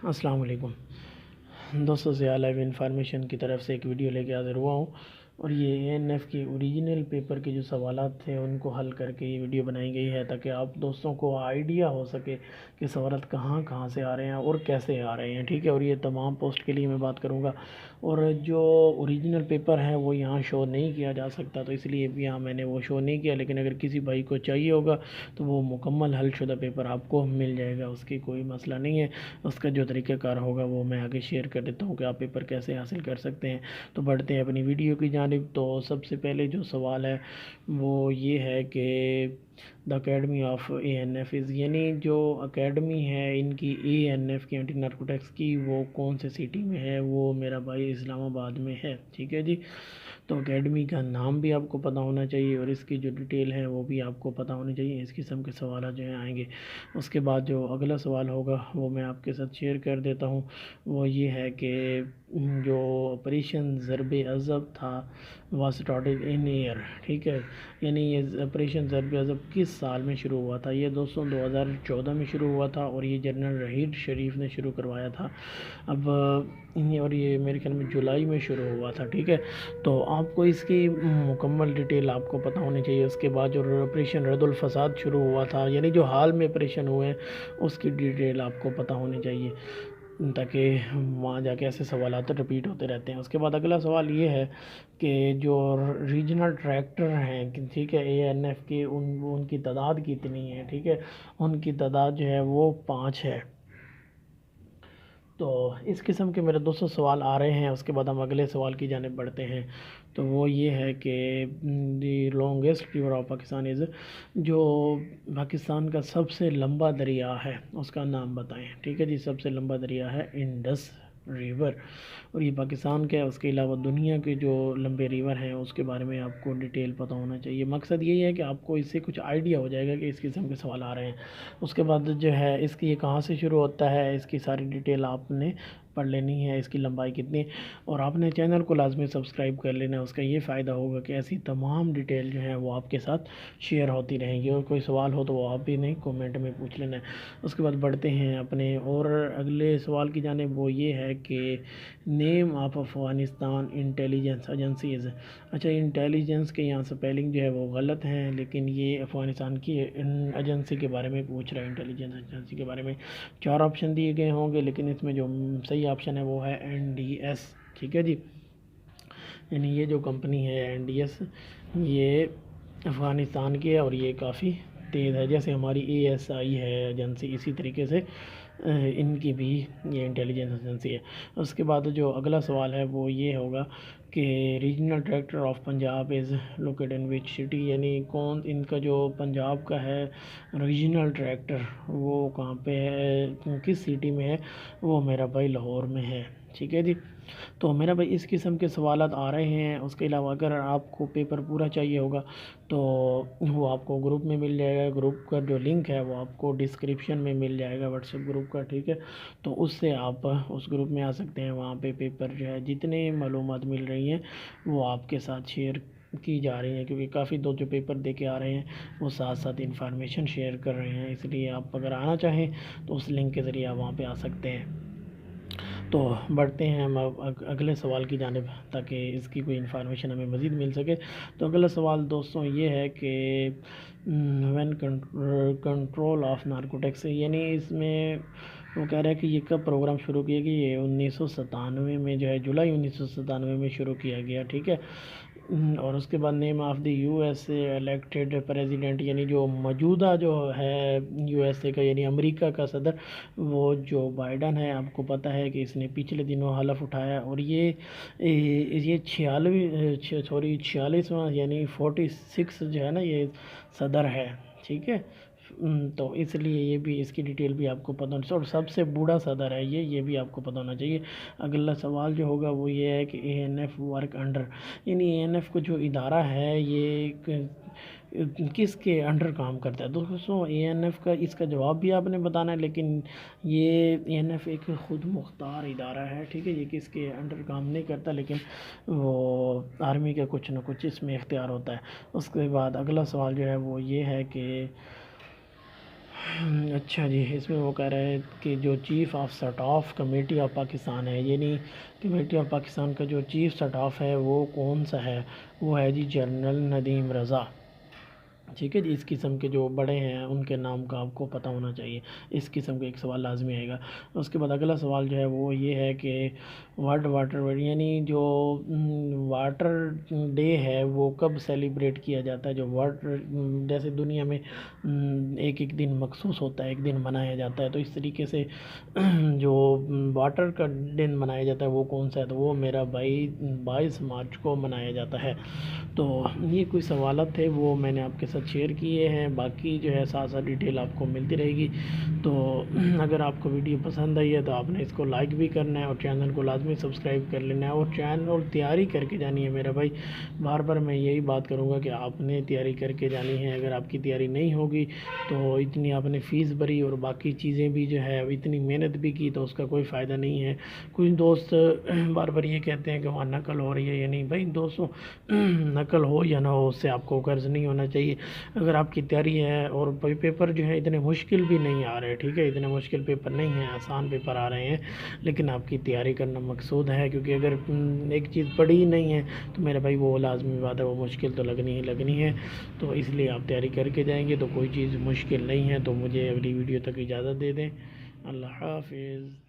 السلام علیکم دوستوں، ضیاء لائیو انفارمیشن کی طرف سے ایک ویڈیو لے کے حاضر ہوا ہوں، اور یہ اے این ایف کے اوریجنل پیپر کے جو سوالات تھے ان کو حل کر کے یہ ویڈیو بنائی گئی ہے تاکہ آپ دوستوں کو آئیڈیا ہو سکے کہ سوالات کہاں کہاں سے آ رہے ہیں اور کیسے آ رہے ہیں، ٹھیک ہے۔ اور یہ تمام پوسٹ کے لیے میں بات کروں گا، اور جو اوریجنل پیپر ہے وہ یہاں شو نہیں کیا جا سکتا، تو اس لیے یہاں میں نے وہ شو نہیں کیا، لیکن اگر کسی بھائی کو چاہیے ہوگا تو وہ مکمل حل شدہ پیپر آپ کو مل جائے گا، اس کی کوئی مسئلہ نہیں ہے۔ اس کا جو طریقہ کار ہوگا وہ میں آگے شیئر کر دیتا ہوں کہ آپ پیپر کیسے حاصل کر سکتے ہیں۔ تو بڑھتے ہیں اپنی ویڈیو کی جانب۔ تو سب سے پہلے جو سوال ہے وہ یہ ہے کہ the academy of A N F is, یعنی جو اکیڈمی ہے ان کی اے این ایف کی، اینٹی نارکوٹکس کی، وہ کون سے سٹی میں ہے؟ وہ میرا بھائی اسلام آباد میں ہے، ٹھیک ہے جی۔ تو اکیڈمی کا نام بھی آپ کو پتہ ہونا چاہیے، اور اس کی جو ڈیٹیل ہے وہ بھی آپ کو پتہ ہونی چاہیے۔ اس قسم کے سوالات جو ہیں آئیں گے۔ اس کے بعد جو اگلا سوال ہوگا وہ میں آپ کے ساتھ شیئر کر دیتا ہوں، وہ یہ ہے کہ جو آپریشن ضرب عضب تھا وہ اسٹارٹڈ ان ایئر، ٹھیک ہے، یعنی یہ آپریشن ضرب عضب کس سال میں شروع ہوا تھا؟ یہ دوستوں 2014 میں شروع ہوا تھا، اور یہ جنرل رحیل شریف نے شروع کروایا تھا۔ اب اور یہ میرے خیال میں جولائی میں شروع ہوا تھا، ٹھیک ہے۔ تو آپ کو اس کی مکمل ڈیٹیل آپ کو پتہ ہونی چاہیے۔ اس کے بعد جو آپریشن رد الفساد شروع ہوا تھا، یعنی جو حال میں آپریشن ہوئے ہیں اس کی ڈیٹیل آپ کو پتہ ہونی چاہیے، تاکہ وہاں جا کے ایسے سوالات رپیٹ ہوتے رہتے ہیں۔ اس کے بعد اگلا سوال یہ ہے کہ جو ریجنل ڈائریکٹر ہیں، ٹھیک ہے، اے این ایف کے، ان کی تعداد کتنی ہے؟ ٹھیک ہے، ان کی تعداد جو ہے وہ 5 ہے۔ تو اس قسم کے میرے دوستوں سوال آ رہے ہیں۔ اس کے بعد ہم اگلے سوال کی جانب بڑھتے ہیں، تو وہ یہ ہے کہ دی لانگیسٹ ریور آف پاکستان از، جو پاکستان کا سب سے لمبا دریا ہے اس کا نام بتائیں، ٹھیک ہے جی۔ سب سے لمبا دریا ہے انڈس ریور، اور یہ پاکستان کا ہے۔ اس کے علاوہ دنیا کے جو لمبے ریور ہیں اس کے بارے میں آپ کو ڈیٹیل پتہ ہونا چاہیے۔ مقصد یہی ہے کہ آپ کو اس سے کچھ آئیڈیا ہو جائے گا کہ اس قسم کے سوال آ رہے ہیں۔ اس کے بعد جو ہے اس کی یہ کہاں سے شروع ہوتا ہے، اس کی ساری ڈیٹیل آپ نے پڑھ لینی ہے، اس کی لمبائی کتنی، اور آپ نے چینل کو لازمی سبسکرائب کر لینا ہے۔ اس کا یہ فائدہ ہوگا کہ ایسی تمام ڈیٹیل جو ہیں وہ آپ کے ساتھ شیئر ہوتی رہیں گی، اور کوئی سوال ہو تو وہ آپ بھی نہیں کومنٹ میں پوچھ لینا ہے۔ اس کے بعد بڑھتے ہیں اپنے اور اگلے سوال کی جانب، وہ یہ ہے کہ name of Afghanistan intelligence agencies. اچھا، انٹیلیجنس کے یہاں سپیلنگ جو ہے وہ غلط ہیں، لیکن یہ افغانستان کی ایجنسی کے بارے میں پوچھ رہا ہے، انٹیلیجنس ایجنسی کے بارے میں۔ 4 آپشن دیے گئے ہوں گے، لیکن اس میں جو صحیح آپشن ہے وہ ہے NDS، ٹھیک ہے جی۔ یعنی یہ جو کمپنی ہے NDS، یہ افغانستان کی ہے، اور یہ کافی تیز ہے، جیسے ہماری ASI ہے ایجنسی، اسی طریقے سے ان کی بھی یہ انٹیلیجنس ایجنسی ہے۔ اس کے بعد جو اگلا سوال ہے وہ یہ ہوگا کہ regional director of Punjab is located in which city, یعنی کون ان کا جو پنجاب کا ہے ریجنل ڈائریکٹر وہ کہاں پہ ہے، کس سٹی میں ہے؟ وہ میرا بھائی لاہور میں ہے، ٹھیک ہے جی۔ تو میرا بھائی اس قسم کے سوالات آ رہے ہیں۔ اس کے علاوہ اگر آپ کو پیپر پورا چاہیے ہوگا تو وہ آپ کو گروپ میں مل جائے گا۔ گروپ کا جو لنک ہے وہ آپ کو ڈسکرپشن میں مل جائے گا، واٹس ایپ گروپ کا، ٹھیک ہے۔ تو اس سے آپ اس گروپ میں آ سکتے ہیں۔ وہاں پہ پیپر جو ہے جتنے معلومات مل رہی ہیں وہ آپ کے ساتھ شیئر کی جا رہی ہیں، کیونکہ کافی دوست جو پیپر دے کے آ رہے ہیں وہ ساتھ ساتھ انفارمیشن شیئر کر رہے ہیں، اس لیے آپ اگر آنا چاہیں تو اس لنک کے ذریعے آپ وہاں پہ آ سکتے ہیں۔ تو بڑھتے ہیں ہم اگلے سوال کی جانب، تاکہ اس کی کوئی انفارمیشن ہمیں مزید مل سکے۔ تو اگلا سوال دوستوں یہ ہے کہ وین کنٹرول آف نارکوٹکس، یعنی اس میں وہ کہہ رہے ہیں کہ یہ کب پروگرام شروع کیا گیا؟ یہ 1997 میں جو ہے، جولائی 1997 میں شروع کیا گیا، ٹھیک ہے۔ اور اس کے بعد name of the USA elected president, یعنی جو موجودہ جو ہے USA کا، یعنی امریکہ کا صدر، وہ جو بائیڈن ہے۔ آپ کو پتہ ہے کہ اس نے پچھلے دنوں حلف اٹھایا، اور یہ 46واں یعنی 46 جو ہے نا یہ صدر ہے، ٹھیک ہے۔ تو اس لیے یہ بھی، اس کی ڈیٹیل بھی آپ کو پتہ ہونا چاہیے، اور سب سے بوڑھا صدر ہے یہ بھی آپ کو پتہ ہونا چاہیے۔ اگلا سوال جو ہوگا وہ یہ ہے کہ ANF ورک انڈر، یعنی ANF کو جو ادارہ ہے یہ کس کے انڈر کام کرتا ہے؟ دوستوں ANF کا اس کا جواب بھی آپ نے بتانا ہے، لیکن یہ ANF ایک خود مختار ادارہ ہے، ٹھیک ہے۔ یہ کس کے انڈر کام نہیں کرتا، لیکن وہ آرمی کا کچھ نہ کچھ اس میں اختیار ہوتا ہے۔ اس کے بعد اگلا سوال جو ہے وہ یہ ہے کہ اچھا جی، اس میں وہ کہہ رہے ہیں کہ جو chief of staff committee of Pakistan ہے، یعنی کمیٹی آف پاکستان کا جو چیف سٹاف ہے وہ کون سا ہے؟ وہ ہے جی جنرل ندیم رضا۔ ٹھیک ہے جی، اس قسم کے جو بڑے ہیں ان کے نام کا آپ کو پتہ ہونا چاہیے، اس قسم کا ایک سوال لازمی آئے گا۔ اس کے بعد اگلا سوال جو ہے وہ یہ ہے کہ واٹر یعنی جو واٹر ڈے ہے وہ کب سیلیبریٹ کیا جاتا ہے؟ جو واٹر جیسے دنیا میں ایک ایک دن مخصوص ہوتا ہے، ایک دن منایا جاتا ہے، تو اس طریقے سے جو واٹر کا دن منایا جاتا ہے وہ کون سا ہے؟ تو وہ میرا بھائی 22 مارچ کو منایا جاتا ہے۔ تو یہ کوئی سوالات تھے وہ میں نے آپ کے ساتھ شیئر کیے ہیں، باقی جو ہے ساتھ ساتھ ڈیٹیل آپ کو ملتی رہے گی۔ تو اگر آپ کو ویڈیو پسند آئی ہے تو آپ نے اس کو لائک بھی کرنا ہے اور چینل کو لازمی سبسکرائب کر لینا ہے، اور چینل تیاری کر کے جانی ہے میرا بھائی۔ بار بار میں یہی بات کروں گا کہ آپ نے تیاری کر کے جانی ہے، اگر آپ کی تیاری نہیں ہوگی تو اتنی آپ نے فیس بھری اور باقی چیزیں بھی جو ہے اتنی محنت بھی کی تو اس کا کوئی فائدہ نہیں ہے۔ کچھ دوست بار بار یہ کہتے ہیں کہ وہاں نقل ہو رہی ہے، یا نہیں بھائی دوستوں، نقل ہو یا نہ ہو اس سے آپ کو قرض نہیں ہونا چاہیے۔ اگر آپ کی تیاری ہے اور پیپر جو ہے اتنے مشکل بھی نہیں آ رہے، ٹھیک ہے، اتنے مشکل پیپر نہیں ہیں، آسان پیپر آ رہے ہیں، لیکن آپ کی تیاری کرنا مقصود ہے، کیونکہ اگر ایک چیز پڑھی ہی نہیں ہے تو میرا بھائی وہ لازمی بات ہے وہ مشکل تو لگنی ہی لگنی ہے۔ تو اس لیے آپ تیاری کر کے جائیں گے تو کوئی چیز مشکل نہیں ہے۔ تو مجھے اگلی ویڈیو تک اجازت دے دیں۔ اللہ حافظ۔